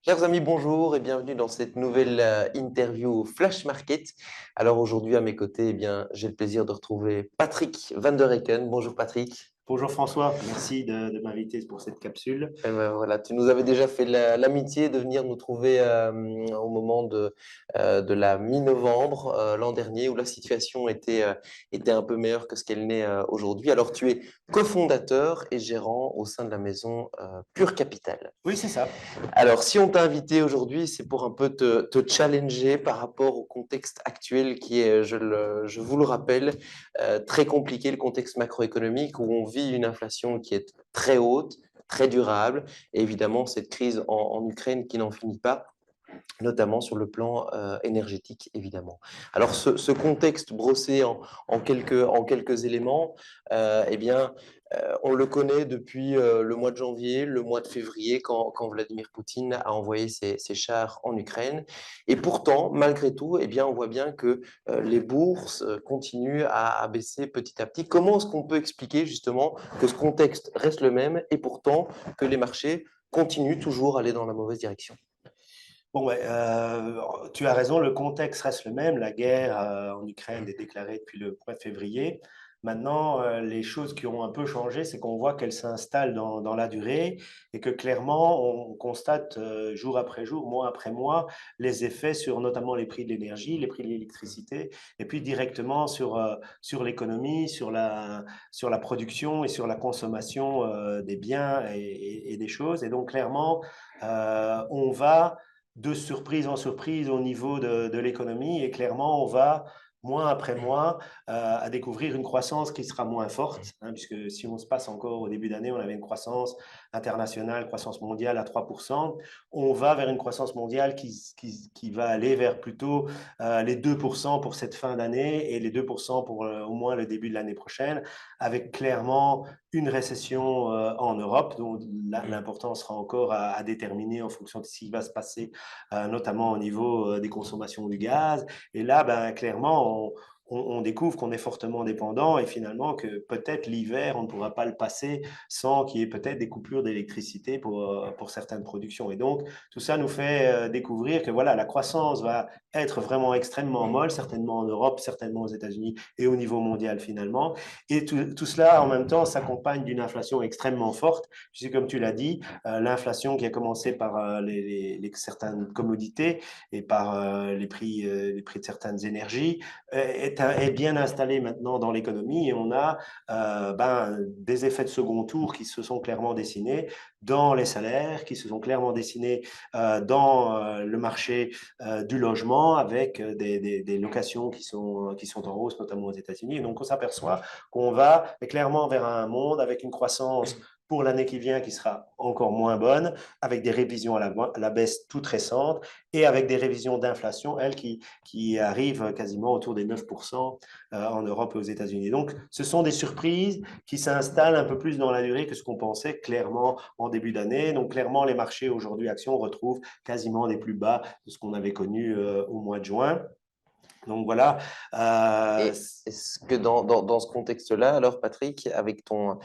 Chers amis, bonjour et bienvenue dans cette nouvelle interview Flash Market. Alors aujourd'hui à mes côtés, j'ai le plaisir de retrouver Patrick Van der Hecken. Bonjour Patrick. Bonjour François, merci de m'inviter pour cette capsule. Eh ben voilà, tu nous avais déjà fait l'amitié de venir nous trouver au moment de la mi-novembre l'an dernier où la situation était un peu meilleure que ce qu'elle n'est aujourd'hui. Alors tu es cofondateur et gérant au sein de la maison Pure Capital. Oui, c'est ça. Alors, si on t'a invité aujourd'hui, c'est pour un peu te challenger par rapport au contexte actuel qui est, je vous le rappelle, très compliqué, le contexte macroéconomique où on vit une inflation qui est très haute, très durable, et évidemment cette crise en Ukraine qui n'en finit pas, notamment sur le plan énergétique, évidemment. Alors, ce contexte brossé en quelques éléments, on le connaît depuis le mois de janvier, le mois de février, quand Vladimir Poutine a envoyé ses chars en Ukraine. Et pourtant, malgré tout, on voit bien que les bourses continuent à baisser petit à petit. Comment est-ce qu'on peut expliquer justement que ce contexte reste le même et pourtant que les marchés continuent toujours à aller dans la mauvaise direction? Bon, ouais, tu as raison, le contexte reste le même. La guerre en Ukraine est déclarée depuis le mois de février. Maintenant, les choses qui ont un peu changé, c'est qu'on voit qu'elles s'installent dans la durée et que clairement, on constate jour après jour, mois après mois, les effets sur notamment les prix de l'énergie, les prix de l'électricité, et puis directement sur l'économie, sur la production et sur la consommation des biens et des choses. Et donc, clairement, on va de surprise en surprise au niveau de l'économie et clairement, on va mois après mois à découvrir une croissance qui sera moins forte, hein, puisque si on se passe encore au début d'année, on avait une croissance internationale, croissance mondiale à 3%, on va vers une croissance mondiale qui va aller vers plutôt les 2% pour cette fin d'année et les 2% pour au moins le début de l'année prochaine, avec clairement une récession en Europe, dont l'important sera encore à déterminer en fonction de ce qui va se passer notamment au niveau des consommations du gaz. Et là, ben, clairement, on découvre qu'on est fortement dépendant et finalement que peut-être l'hiver, on ne pourra pas le passer sans qu'il y ait peut-être des coupures d'électricité pour certaines productions. Et donc, tout ça nous fait découvrir que voilà, la croissance va être vraiment extrêmement molle, certainement en Europe, certainement aux États-Unis et au niveau mondial finalement. Et tout cela, en même temps, s'accompagne d'une inflation extrêmement forte, puisque comme tu l'as dit, l'inflation qui a commencé par certaines commodités et par les prix de certaines énergies est bien installée maintenant dans l'économie et on a des effets de second tour qui se sont clairement dessinés dans les salaires, qui se sont clairement dessinés dans le marché du logement avec des locations qui sont en hausse, notamment aux États-Unis. Et donc, on s'aperçoit qu'on va clairement vers un monde avec une croissance pour l'année qui vient qui sera encore moins bonne, avec des révisions à la baisse toutes récentes et avec des révisions d'inflation, elles, qui arrivent quasiment autour des 9% en Europe et aux États-Unis. Donc, ce sont des surprises qui s'installent un peu plus dans la durée que ce qu'on pensait clairement en début d'année. Donc, clairement, les marchés aujourd'hui, actions, retrouvent quasiment des plus bas de ce qu'on avait connu au mois de juin. Donc voilà, Et est-ce que dans ce contexte-là, alors Patrick, avec ton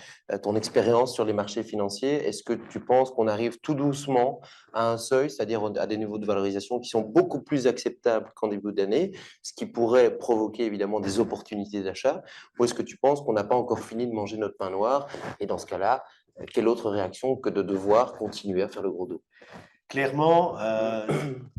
expérience sur les marchés financiers, est-ce que tu penses qu'on arrive tout doucement à un seuil, c'est-à-dire à des niveaux de valorisation qui sont beaucoup plus acceptables qu'en début d'année, ce qui pourrait provoquer évidemment des opportunités d'achat, ou est-ce que tu penses qu'on n'a pas encore fini de manger notre pain noir, et dans ce cas-là, quelle autre réaction que de devoir continuer à faire le gros dos? clairement,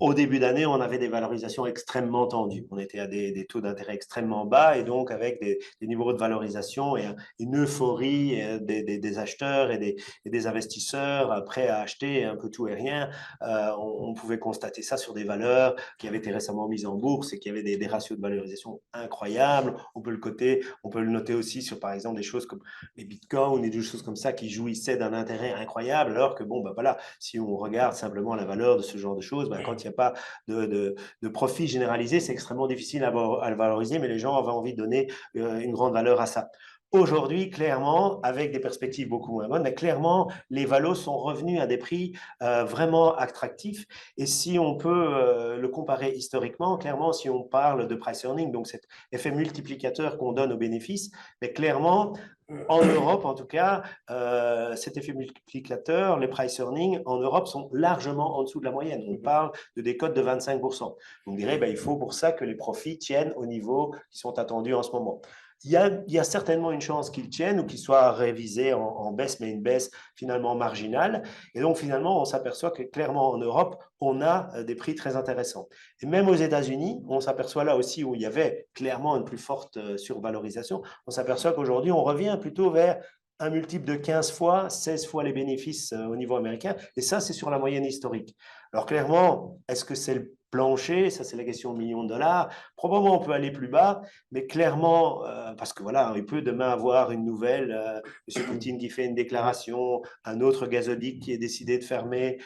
au début d'année, on avait des valorisations extrêmement tendues. On était à des taux d'intérêt extrêmement bas et donc avec des niveaux de valorisation et une euphorie des acheteurs et des investisseurs prêts à acheter un peu tout et rien. On pouvait constater ça sur des valeurs qui avaient été récemment mises en bourse et qui avaient des ratios de valorisation incroyables. On peut le noter aussi sur, par exemple, des choses comme les bitcoins ou des choses comme ça qui jouissaient d'un intérêt incroyable, alors que, bon, ben voilà, si on regarde simplement la valeur de ce genre de choses, ben, quand il n'y a pas de profit généralisé, c'est extrêmement difficile à le valoriser, mais les gens avaient envie de donner une grande valeur à ça. Aujourd'hui, clairement, avec des perspectives beaucoup moins bonnes, mais clairement, les valos sont revenus à des prix vraiment attractifs. Et si on peut le comparer historiquement, clairement, si on parle de price earning, donc cet effet multiplicateur qu'on donne aux bénéfices, mais clairement, En Europe, en tout cas, cet effet multiplicateur, les price earnings en Europe sont largement en dessous de la moyenne. On parle de des cotes de 25%. On dirait il faut pour ça que les profits tiennent au niveau qui sont attendus en ce moment. Il y a certainement une chance qu'ils tiennent ou qu'ils soient révisés en baisse, mais une baisse finalement marginale. Et donc finalement, on s'aperçoit que clairement en Europe, on a des prix très intéressants. Et même aux États-Unis, on s'aperçoit là aussi où il y avait clairement une plus forte survalorisation, on s'aperçoit qu'aujourd'hui, on revient plutôt vers un multiple de 15 fois, 16 fois les bénéfices au niveau américain. Et ça, c'est sur la moyenne historique. Alors clairement, est-ce que c'est le plancher? Ça, c'est la question au million de dollars. Probablement, on peut aller plus bas, mais clairement, parce que voilà, il peut demain avoir une nouvelle, M. Poutine qui fait une déclaration, un autre gazoduc qui est décidé de fermer,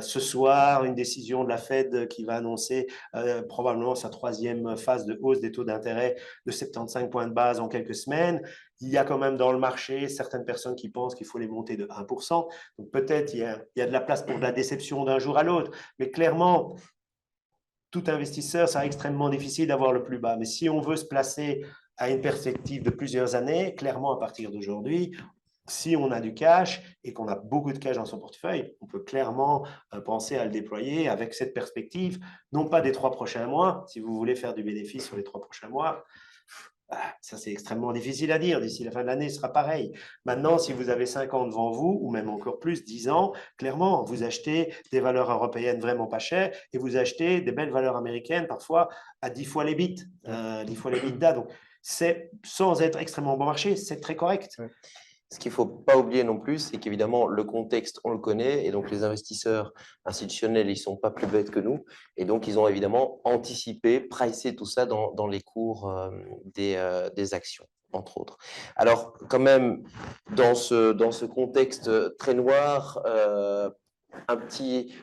ce soir, une décision de la Fed qui va annoncer probablement sa troisième phase de hausse des taux d'intérêt de 75 points de base en quelques semaines. Il y a quand même dans le marché certaines personnes qui pensent qu'il faut les monter de 1%. Donc peut-être il y a de la place pour de la déception d'un jour à l'autre. Mais clairement, tout investisseur, c'est extrêmement difficile d'avoir le plus bas. Mais si on veut se placer à une perspective de plusieurs années, clairement à partir d'aujourd'hui, si on a du cash et qu'on a beaucoup de cash dans son portefeuille, on peut clairement penser à le déployer avec cette perspective, non pas des 3 prochains mois, si vous voulez faire du bénéfice sur les 3 prochains mois, ça, c'est extrêmement difficile à dire. D'ici la fin de l'année, ce sera pareil. Maintenant, si vous avez 5 ans devant vous, ou même encore plus, 10 ans, clairement, vous achetez des valeurs européennes vraiment pas chères et vous achetez des belles valeurs américaines, parfois à 10 fois les bits, 10 fois les bidas. Donc, c'est, sans être extrêmement bon marché, c'est très correct. Ce qu'il ne faut pas oublier non plus, c'est qu'évidemment, le contexte, on le connaît, et donc les investisseurs institutionnels, ils ne sont pas plus bêtes que nous, et donc ils ont évidemment anticipé, pricé tout ça dans les cours des actions, entre autres. Alors, quand même, dans ce contexte très noir,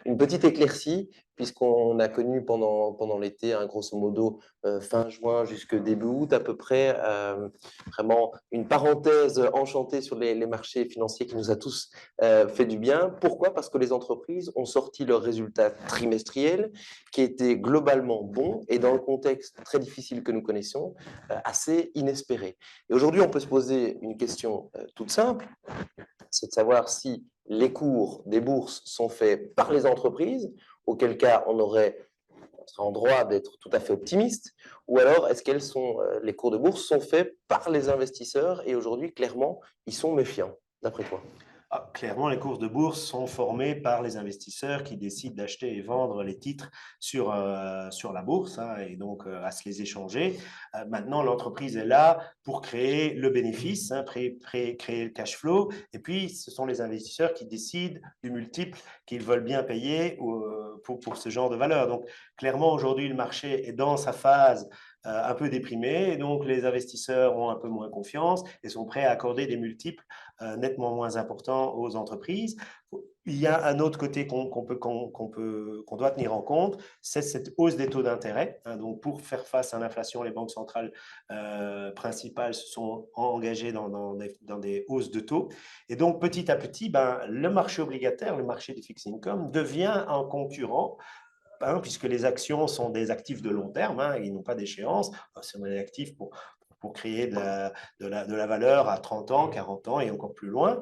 une petite éclaircie, puisqu'on a connu pendant l'été, grosso modo, fin juin jusqu'au début août à peu près, vraiment une parenthèse enchantée sur les marchés financiers qui nous a tous fait du bien. Pourquoi? Parce que les entreprises ont sorti leurs résultats trimestriels qui étaient globalement bons et dans le contexte très difficile que nous connaissons, assez inespérés. Et aujourd'hui, on peut se poser une question toute simple, c'est de savoir si les cours des bourses sont faits par les entreprises, auquel cas on serait en droit d'être tout à fait optimiste, ou alors est-ce qu'elles sont, les cours de bourse sont faits par les investisseurs et aujourd'hui, clairement, ils sont méfiants, d'après toi? Clairement, les courses de bourse sont formées par les investisseurs qui décident d'acheter et vendre les titres sur la bourse et donc à se les échanger. Maintenant, l'entreprise est là pour créer le bénéfice, créer le cash flow. Et puis, ce sont les investisseurs qui décident du multiple qu'ils veulent bien payer pour ce genre de valeur. Donc, clairement, aujourd'hui, le marché est dans sa phase un peu déprimé, et donc les investisseurs ont un peu moins confiance et sont prêts à accorder des multiples nettement moins importants aux entreprises. Il y a un autre côté qu'on doit tenir en compte, c'est cette hausse des taux d'intérêt. Donc, pour faire face à l'inflation, les banques centrales principales se sont engagées dans des hausses de taux. Et donc, petit à petit, le marché obligataire, le marché des fixed income devient un concurrent puisque les actions sont des actifs de long terme, ils n'ont pas d'échéance, c'est des actifs pour créer de la valeur à 30 ans, 40 ans et encore plus loin.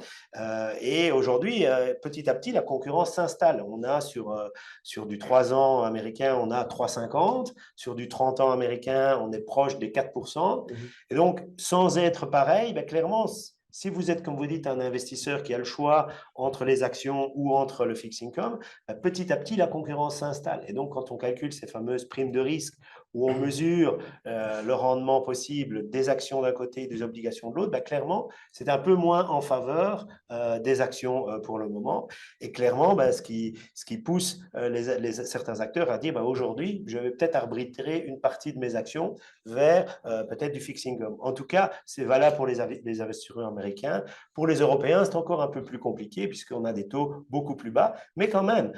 Et aujourd'hui, petit à petit, la concurrence s'installe. On a sur du 3 ans américain, on a 3,50. Sur du 30 ans américain, on est proche des 4%. Et donc, sans être pareil, clairement, si vous êtes, comme vous dites, un investisseur qui a le choix entre les actions ou entre le fixed income, petit à petit, la concurrence s'installe. Et donc, quand on calcule ces fameuses primes de risque, où on mesure le rendement possible des actions d'un côté et des obligations de l'autre, clairement, c'est un peu moins en faveur des actions pour le moment. Et clairement, ce qui pousse certains acteurs à dire, aujourd'hui, je vais peut-être arbitrer une partie de mes actions vers peut-être du fixed income. En tout cas, c'est valable pour les investisseurs américains. Pour les Européens, c'est encore un peu plus compliqué puisqu'on a des taux beaucoup plus bas. Mais quand même,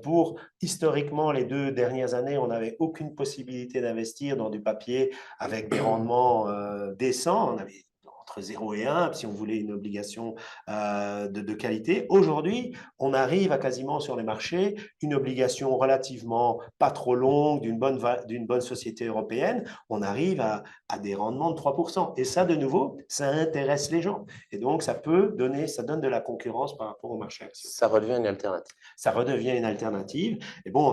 pour historiquement les 2 dernières années, on n'avait aucune possibilité d'investir dans du papier avec des rendements décents. On avait entre 0 et 1, si on voulait une obligation de qualité. Aujourd'hui, on arrive à quasiment sur les marchés une obligation relativement pas trop longue d'une bonne société européenne. On arrive à des rendements de 3%. Et ça, de nouveau, ça intéresse les gens. Et donc, ça donne de la concurrence par rapport au marché action. Ça redevient une alternative. Ça redevient une alternative. Et bon,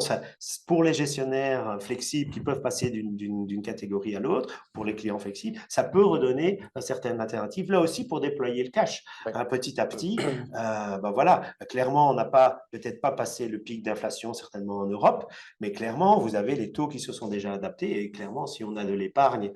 pour les gestionnaires flexibles qui peuvent passer d'une catégorie à l'autre, pour les clients flexibles, ça peut redonner une certaine alternative. Là aussi, pour déployer le cash, Oui. petit à petit, ben voilà, clairement, on n'a pas peut-être pas passé le pic d'inflation certainement en Europe, mais clairement, vous avez les taux qui se sont déjà adaptés. Et clairement, si on a de l'épargne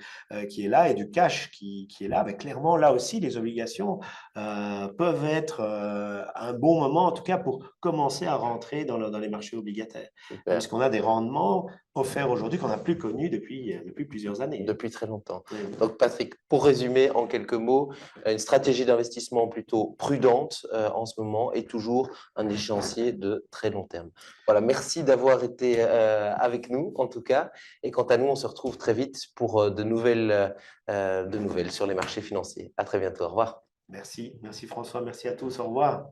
qui est là et du cash qui est là, ben clairement, là aussi, les obligations peuvent être un bon moment, en tout cas, pour commencer à rentrer dans les marchés obligataires. Super. Puisqu'on a des rendements offerts aujourd'hui qu'on n'a plus connus depuis plusieurs années. Depuis très longtemps. Oui. Donc, Patrick, pour résumer en quelques mots, une stratégie d'investissement plutôt prudente en ce moment et toujours un échéancier de très long terme. Voilà, merci d'avoir été avec nous, en tout cas. Et quant à nous, on se retrouve très vite pour de nouvelles sur les marchés financiers. À très bientôt. Au revoir. Merci François, merci à tous, au revoir.